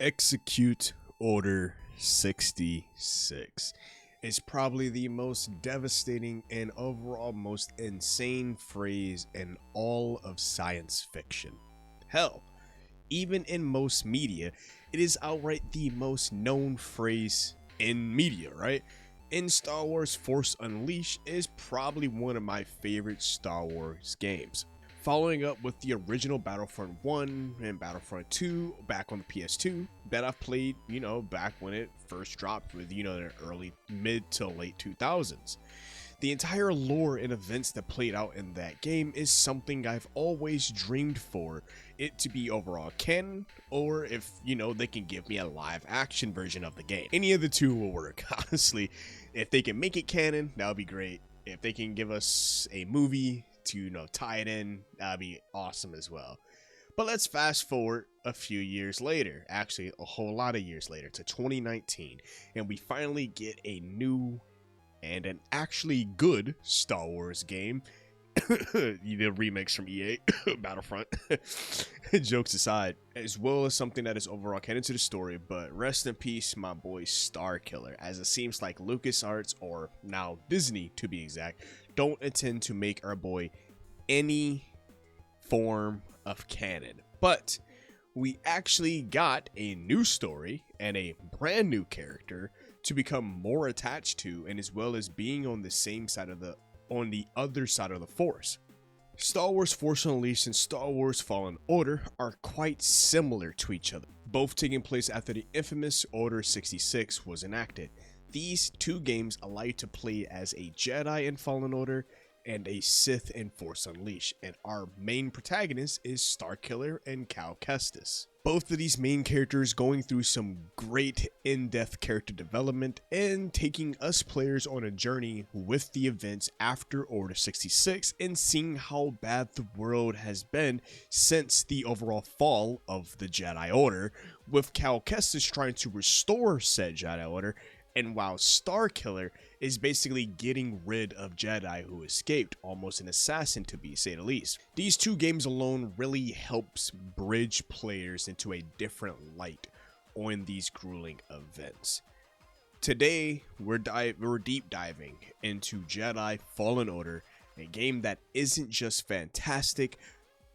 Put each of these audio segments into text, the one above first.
Execute Order 66 is probably the most devastating and overall most insane phrase in all of science fiction. Hell, even in most media, it is outright the most known phrase in media, right? In Star Wars, Force Unleashed is probably one of my favorite Star Wars games. Following up with the original Battlefront 1 and Battlefront 2 back on the PS2 that I've played, back when it first dropped with, the early mid to late 2000s. The entire lore and events that played out in that game is something I've always dreamed for it to be overall canon, or if, they can give me a live action version of the game. Any of the two will work, honestly. If they can make it canon, that would be great. If they can give us a movie to tie it in, that'd be awesome as well. But let's fast forward a few years later, actually a whole lot of years later, to 2019, and we finally get a new and an actually good Star Wars game. The remix from EA, Battlefront. Jokes aside, as well as something that is overall canon to the story, but rest in peace my boy Starkiller, as it seems like LucasArts, or now Disney to be exact, don't intend to make our boy any form of canon. But we actually got a new story and a brand new character to become more attached to, and as well as being on the other side of the Force. Star Wars Force Unleashed and Star Wars Fallen Order are quite similar to each other, both taking place after the infamous Order 66 was enacted. These two games allow you to play as a Jedi in Fallen Order and a Sith in Force Unleashed, and our main protagonist is Starkiller and Cal Kestis. Both of these main characters going through some great in-depth character development and taking us players on a journey with the events after Order 66 and seeing how bad the world has been since the overall fall of the Jedi Order, with Cal Kestis trying to restore said Jedi Order, and while Starkiller is basically getting rid of Jedi who escaped, almost an assassin to be say the least. These two games alone really helps bridge players into a different light on these grueling events. Today, we're deep diving into Jedi Fallen Order, a game that isn't just fantastic,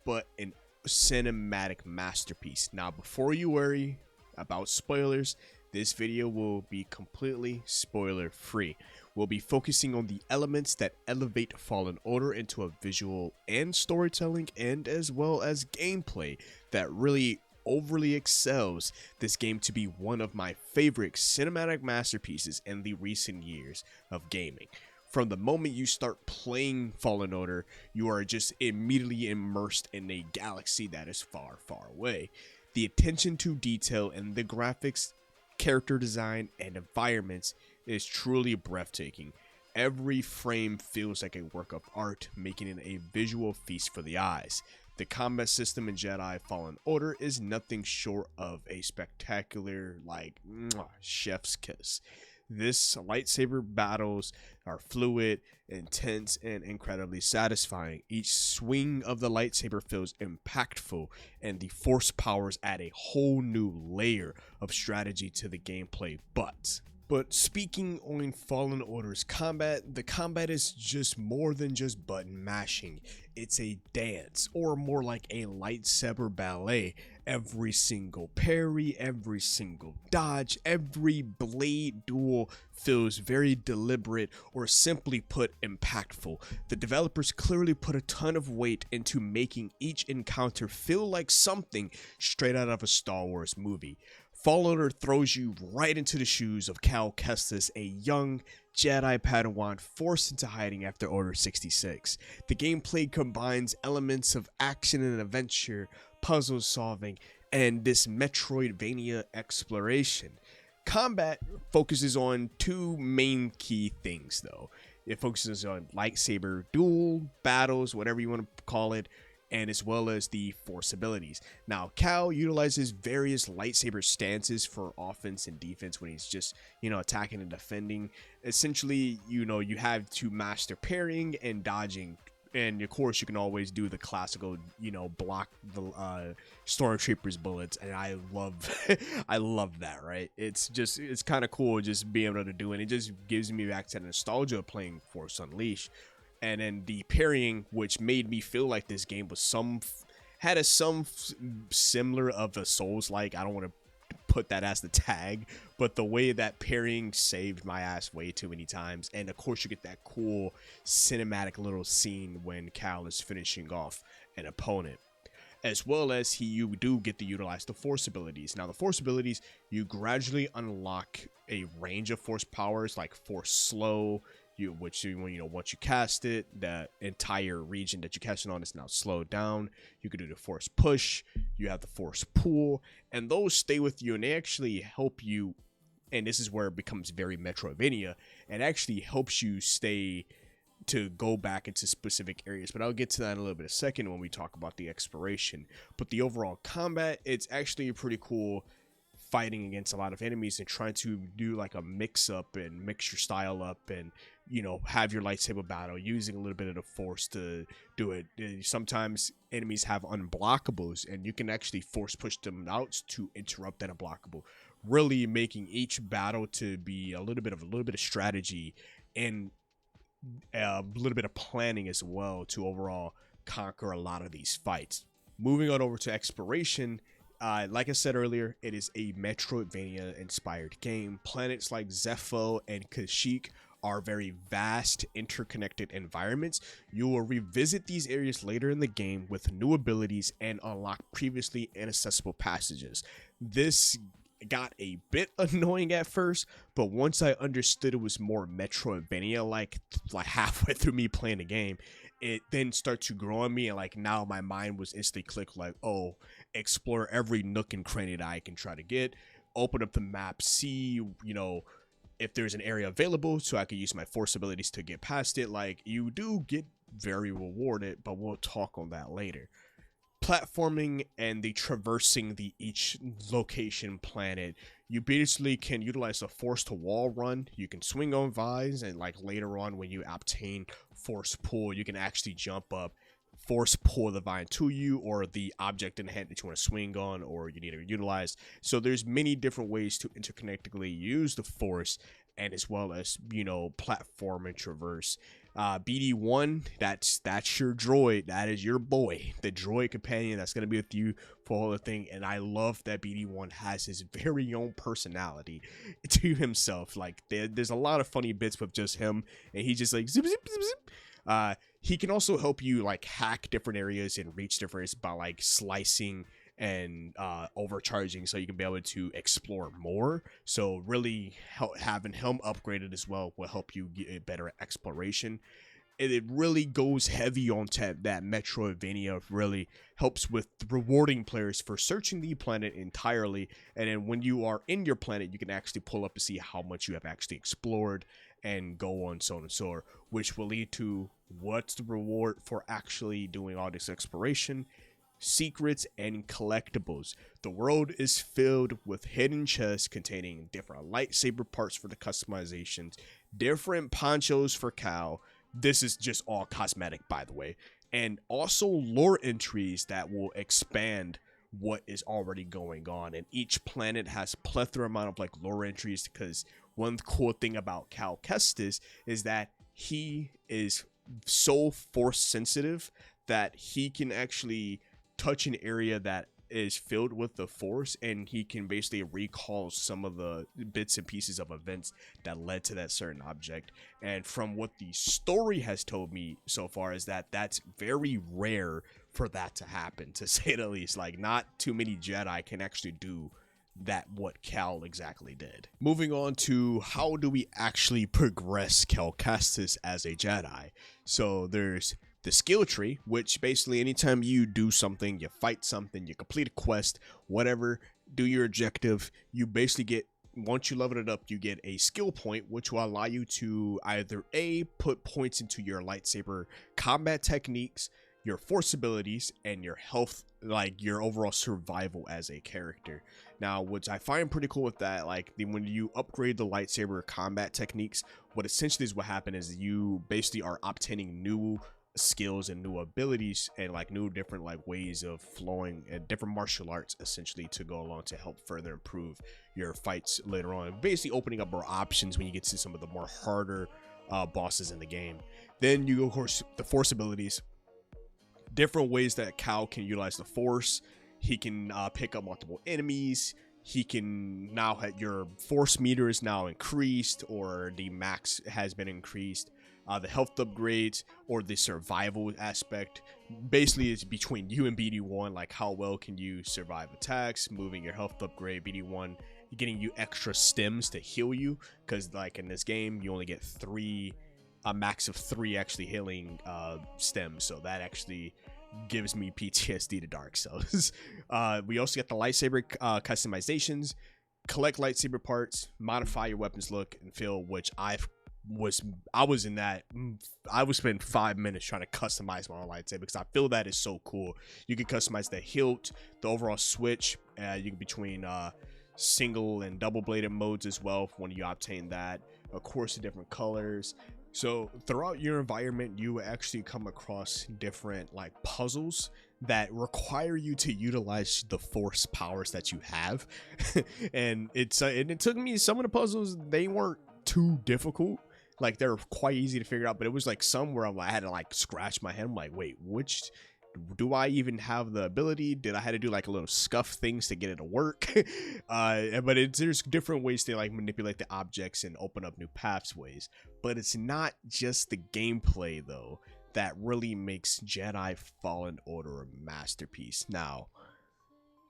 but an cinematic masterpiece. Now, before you worry about spoilers, this video will be completely spoiler free. We'll be focusing on the elements that elevate Fallen Order into a visual and storytelling, and as well as gameplay that really overly excels this game to be one of my favorite cinematic masterpieces in the recent years of gaming. From the moment you start playing Fallen Order, you are just immediately immersed in a galaxy that is far, far away. The attention to detail and the graphics, character design, and environments is truly breathtaking. Every frame feels like a work of art, making it a visual feast for the eyes. The combat system in Jedi Fallen Order is nothing short of a spectacular, chef's kiss. This lightsaber battles are fluid, intense, and incredibly satisfying. Each swing of the lightsaber feels impactful, and the force powers add a whole new layer of strategy to the gameplay. But speaking on Fallen Order's combat, the combat is just more than just button mashing. It's a dance, or more like a lightsaber ballet. Every single parry, every single dodge, every blade duel feels very deliberate, or simply put, impactful. The developers clearly put a ton of weight into making each encounter feel like something straight out of a Star Wars movie. Fallen Order throws you right into the shoes of Cal Kestis, a young Jedi Padawan forced into hiding after Order 66. The gameplay combines elements of action and adventure, puzzle solving, and this Metroidvania exploration. Combat focuses on two main key things though. It focuses on lightsaber duel, battles, whatever you want to call it, and as well as the force abilities. Now, Cal utilizes various lightsaber stances for offense and defense when he's just, attacking and defending. Essentially, you have to master parrying and dodging And of course, you can always do the classical, you know, block the stormtroopers' bullets, and I love, I love that. Right? It's kind of cool just being able to do it. It just gives me back to the nostalgia of playing Force Unleashed, and then the parrying, which made me feel like this game was similar of a Souls-like. I don't want to put that as the tag, but the way that parrying saved my ass way too many times. And of course, you get that cool cinematic little scene when Cal is finishing off an opponent, as well as you do get to utilize the Force abilities. Now the Force abilities, you gradually unlock a range of Force powers, like Force Slow, once you cast it, the entire region that you cast it on is now slowed down. You can do the Force Push, you have the Force Pull, and those stay with you, and they actually help you. And this is where it becomes very Metroidvania. It actually helps you stay to go back into specific areas, but I'll get to that in a little bit of a second when we talk about the exploration. But the overall combat, it's actually pretty cool, fighting against a lot of enemies and trying to do like a mix up and mix your style up, and you know, have your lightsaber battle using a little bit of the Force to do it. Sometimes enemies have unblockables, and you can actually Force push them out to interrupt that unblockable, really making each battle to be a little bit of strategy and a little bit of planning as well to overall conquer a lot of these fights. Moving on over to exploration, like I said earlier, it is a Metroidvania inspired game. Planets like Zepho and Kashyyyk are very vast, interconnected environments. You will revisit these areas later in the game with new abilities and unlock previously inaccessible passages. This got a bit annoying at first, but once I understood it was more Metroidvania, like halfway through me playing the game, it then started to grow on me, and like now my mind was instantly clicked like, oh, explore every nook and cranny that I can try to get, open up the map, see, you know, if there's an area available so I can use my Force abilities to get past it. Like, you do get very rewarded, but we'll talk on that later. Platforming and the traversing the each location planet, you basically can utilize a Force to wall run. You can swing on vines, and like later on when you obtain Force pull, you can actually jump up, Force pull the vine to you, or the object in the hand that you want to swing on or you need to utilize. So there's many different ways to interconnectedly use the Force, and as well as, you know, platform and traverse. BD1, that's your droid. That is your boy, the droid companion that's going to be with you for all the thing. And I love that BD1 has his very own personality to himself. Like, there's a lot of funny bits with just him, and he just like zip, zip, zip, zip. He can also help you like hack different areas and reach different areas by like slicing and overcharging, so you can be able to explore more. So really having him upgraded as well will help you get a better exploration. And it really goes heavy on that Metroidvania, really helps with rewarding players for searching the planet entirely. And then when you are in your planet, you can actually pull up to see how much you have actually explored, and go on so on and so on, which will lead to what's the reward for actually doing all this exploration. Secrets and collectibles. The world is filled with hidden chests containing different lightsaber parts for the customizations, different ponchos for Cal. This is just all cosmetic, by the way, and also lore entries that will expand what is already going on. And each planet has plethora amount of like lore entries, because one cool thing about Cal Kestis is that he is so Force sensitive that he can actually touch an area that is filled with the Force, and he can basically recall some of the bits and pieces of events that led to that certain object. And from what the story has told me so far is that that's very rare for that to happen, to say the least. Like, not too many Jedi can actually do that, what Cal exactly did. Moving on to how do we actually progress Cal Kestis as a Jedi. So there's the skill tree, which basically anytime you do something, you fight something, you complete a quest, whatever, do your objective, you basically get, once you level it up, you get a skill point, which will allow you to either A, put points into your lightsaber combat techniques, your Force abilities, and your health, like your overall survival as a character. Now, what I find pretty cool with that, like when you upgrade the lightsaber combat techniques, what essentially is what happened is you basically are obtaining new skills and new abilities and like new different like ways of flowing and different martial arts essentially to go along to help further improve your fights later on, basically opening up more options when you get to some of the more harder bosses in the game. Then you, of course, the force abilities, different ways that Cal can utilize the force. He can pick up multiple enemies. He can now have your force meter is now increased, or the max has been increased. The health upgrades or the survival aspect, basically it's between you and BD1, like how well can you survive attacks, moving your health upgrade. BD1 getting you extra stems to heal you, because like in this game you only get a max of 3 actually healing stems, so that actually gives me PTSD to Dark Souls. We also get the lightsaber customizations, collect lightsaber parts, modify your weapons look and feel, which I was in that. I would spend 5 minutes trying to customize my own lightsaber because I feel that is so cool. You can customize the hilt, the overall switch, you can between single and double bladed modes as well when you obtain that, of course, the different colors. So throughout your environment, you actually come across different like puzzles that require you to utilize the force powers that you have. And it took me, some of the puzzles, they weren't too difficult. Like they're quite easy to figure out, but it was like some where I had to like scratch my head. I'm like, wait, which do I even have the ability? Did I had to do like a little scuff things to get it to work? But there's different ways to like manipulate the objects and open up new pathways. But it's not just the gameplay though that really makes Jedi Fallen Order a masterpiece. Now,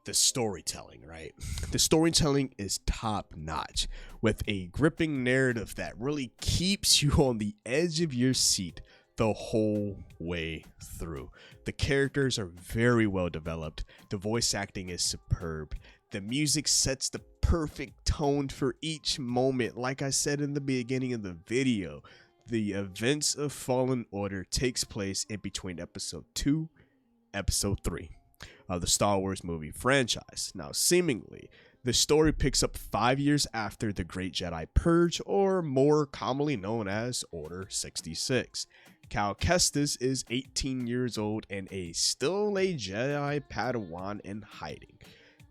the storytelling, right? The storytelling is top notch, with a gripping narrative that really keeps you on the edge of your seat the whole way through. The characters are very well developed. The voice acting is superb. The music sets the perfect tone for each moment. Like I said in the beginning of the video, the events of Fallen Order takes place in between episode 2, episode 3 of the Star Wars movie franchise. Now, seemingly, the story picks up 5 years after the Great Jedi Purge, or more commonly known as Order 66. Cal Kestis is 18 years old and still a Jedi Padawan in hiding.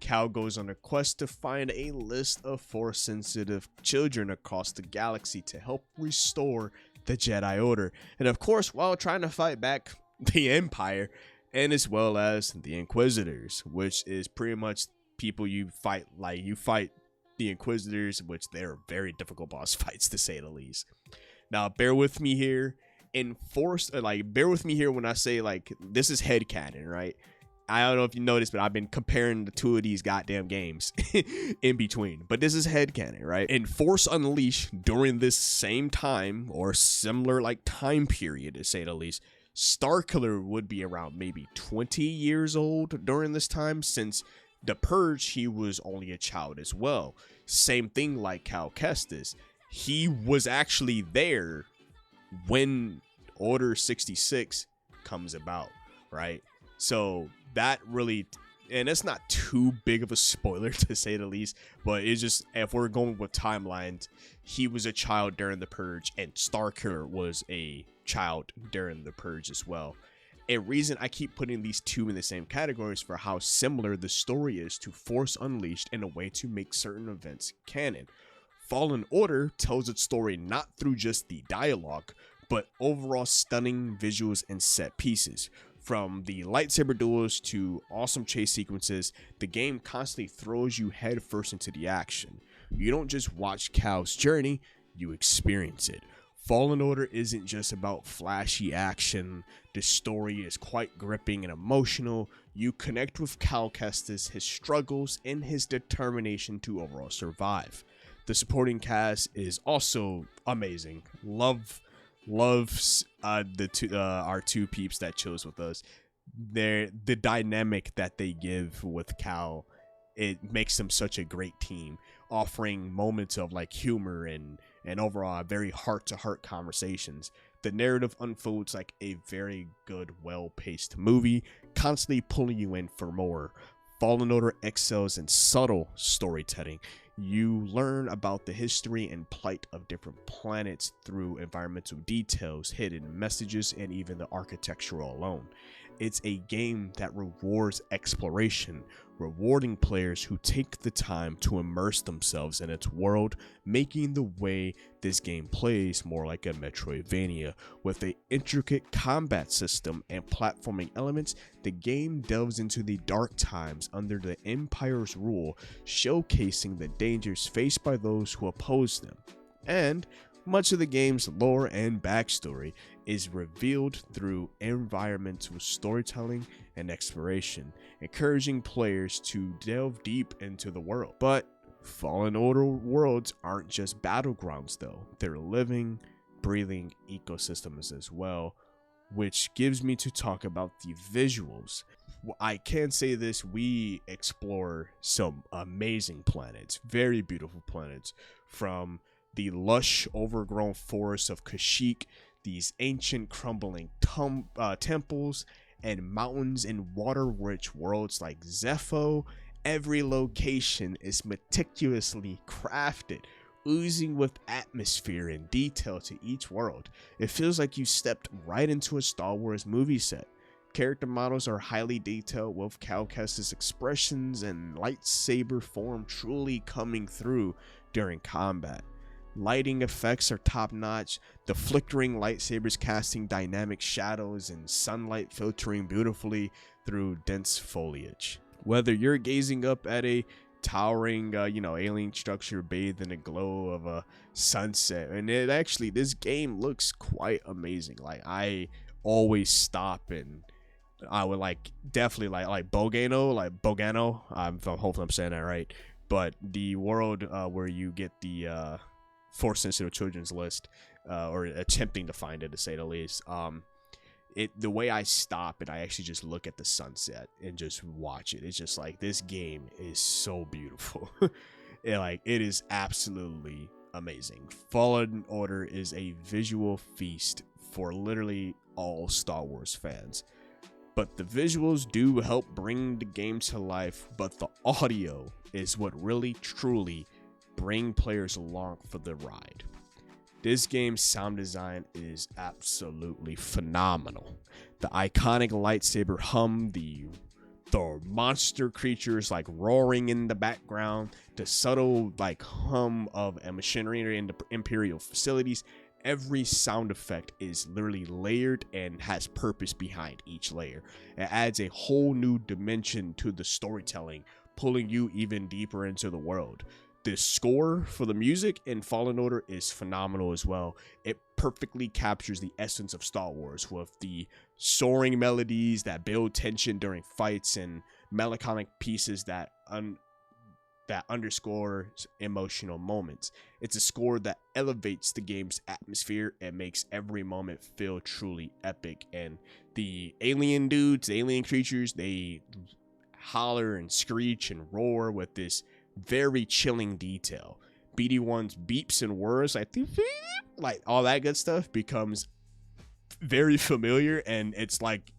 Cal goes on a quest to find a list of Force-sensitive children across the galaxy to help restore the Jedi Order, and of course, while trying to fight back the Empire, and as well as the Inquisitors, which is pretty much people you fight. Like you fight the Inquisitors, which they're very difficult boss fights to say the least. Now, bear with me here. Bear with me here when I say like this is headcanon, right? I don't know if you noticed, but I've been comparing the two of these goddamn games in between. But this is headcanon, right? In Force Unleashed, during this same time or similar like time period, to say the least, Starkiller would be around maybe 20 years old during this time, since the Purge, he was only a child as well. Same thing like Cal Kestis. He was actually there when Order 66 comes about, right? So that really, and it's not too big of a spoiler to say the least, but it's just, if we're going with timelines, he was a child during the Purge and Starkiller was a child during the Purge as well. A reason I keep putting these two in the same categories for how similar the story is to Force Unleashed in a way to make certain events canon. Fallen Order tells its story not through just the dialogue, but overall stunning visuals and set pieces. From the lightsaber duels to awesome chase sequences, the game constantly throws you headfirst into the action. You don't just watch Cal's journey, you experience it. Fallen Order isn't just about flashy action. The story is quite gripping and emotional. You connect with Cal Kestis, his struggles, and his determination to overall survive. The supporting cast is also amazing. Loves our two peeps that chose with us. The dynamic that they give with Cal, it makes them such a great team, offering moments of like humor and overall very heart-to-heart conversations. The narrative unfolds like a very good, well-paced movie, constantly pulling you in for more. Fallen Order excels in subtle storytelling. You learn about the history and plight of different planets through environmental details, hidden messages, and even the architecture alone. It's a game that rewards exploration, rewarding players who take the time to immerse themselves in its world, making the way this game plays more like a Metroidvania. With an intricate combat system and platforming elements, the game delves into the dark times under the Empire's rule, showcasing the dangers faced by those who oppose them. And much of the game's lore and backstory is revealed through environmental storytelling and exploration, encouraging players to delve deep into the world. But Fallen Order worlds aren't just battlegrounds though, they're living, breathing ecosystems as well, which gives me to talk about the visuals. I can say this, we explore some amazing planets, very beautiful planets, from the lush overgrown forests of Kashyyyk, these ancient crumbling temples, and mountains and water-rich worlds like Zepho. Every location is meticulously crafted, oozing with atmosphere and detail to each world. It feels like you stepped right into a Star Wars movie set. Character models are highly detailed, with Cal Kestis' expressions and lightsaber form truly coming through during combat. Lighting effects are top-notch, the flickering lightsabers casting dynamic shadows and sunlight filtering beautifully through dense foliage. Whether you're gazing up at a towering, alien structure bathed in the glow of a sunset, and this game looks quite amazing. Like, I always stop and I would definitely like Bogano. Hopefully I'm saying that right. But the world where you get the Force sensitive children's list, or attempting to find it, to say the least. The way I stop and I actually just look at the sunset and just watch it. It's just like, this game is so beautiful. It is absolutely amazing. Fallen Order is a visual feast for literally all Star Wars fans. But the visuals do help bring the game to life, but the audio is what really truly bring players along for the ride. This game's sound design is absolutely phenomenal. The iconic lightsaber hum, the monster creatures roaring in the background, the subtle hum of a machinery in the Imperial facilities. Every sound effect is literally layered and has purpose behind each layer. It adds a whole new dimension to the storytelling, pulling you even deeper into the world. The score for the music in Fallen Order is phenomenal as well. It perfectly captures the essence of Star Wars, with the soaring melodies that build tension during fights and melancholic pieces that underscore emotional moments. It's a score that elevates the game's atmosphere and makes every moment feel truly epic. And the alien dudes, the alien creatures, they holler and screech and roar with this very chilling detail. BD1's beeps and whirs, all that good stuff becomes very familiar, and it's like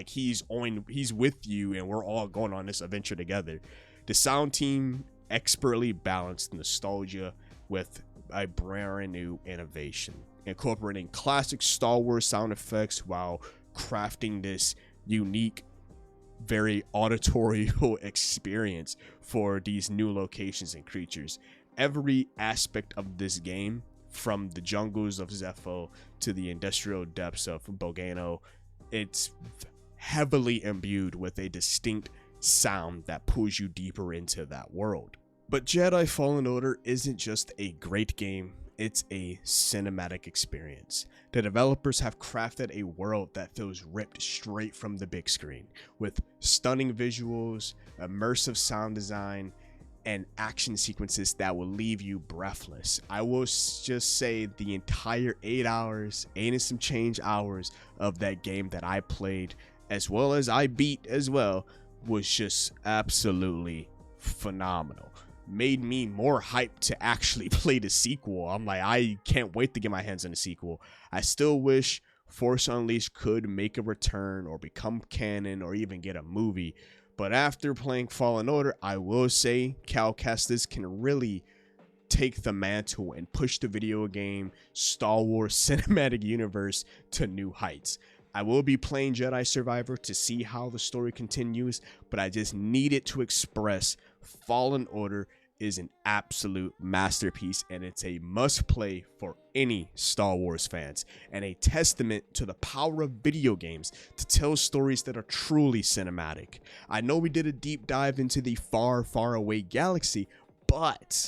he's with you and we're all going on this adventure together. The sound team expertly balanced nostalgia with a brand new innovation, incorporating classic Star Wars sound effects while crafting this unique, very auditorial experience for these new locations and creatures. Every aspect of this game, from the jungles of Zepho to the industrial depths of Bogano, it's heavily imbued with a distinct sound that pulls you deeper into that world. But Jedi Fallen Order isn't just a great game, it's a cinematic experience. The developers have crafted a world that feels ripped straight from the big screen, with stunning visuals, immersive sound design, and action sequences that will leave you breathless. I will just say the entire 8 and some change hours of that game that I played, as well as I beat as well, was just absolutely phenomenal. Made me more hyped to actually play the sequel. I'm like, I can't wait to get my hands on the sequel. I still wish Force Unleashed could make a return or become canon or even get a movie, But after playing Fallen Order, I will say Cal Kestis can really take the mantle and push the video game Star Wars cinematic universe to new heights. I will be playing Jedi Survivor to see how the story continues, but I just needed to express Fallen Order is an absolute masterpiece, and it's a must play for any Star Wars fans, and a testament to the power of video games to tell stories that are truly cinematic. I know we did a deep dive into the far, far away galaxy, but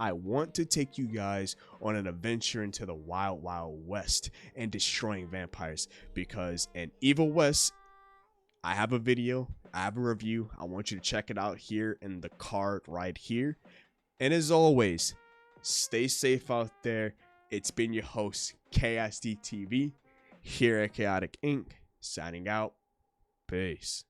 I want to take you guys on an adventure into the wild, wild west and destroying vampires, because in Evil West, I have a video, I have a review. I want you to check it out here in the card right here. And as always, stay safe out there. It's been your host, KSD TV, here at Chaotic Inc., signing out. Peace.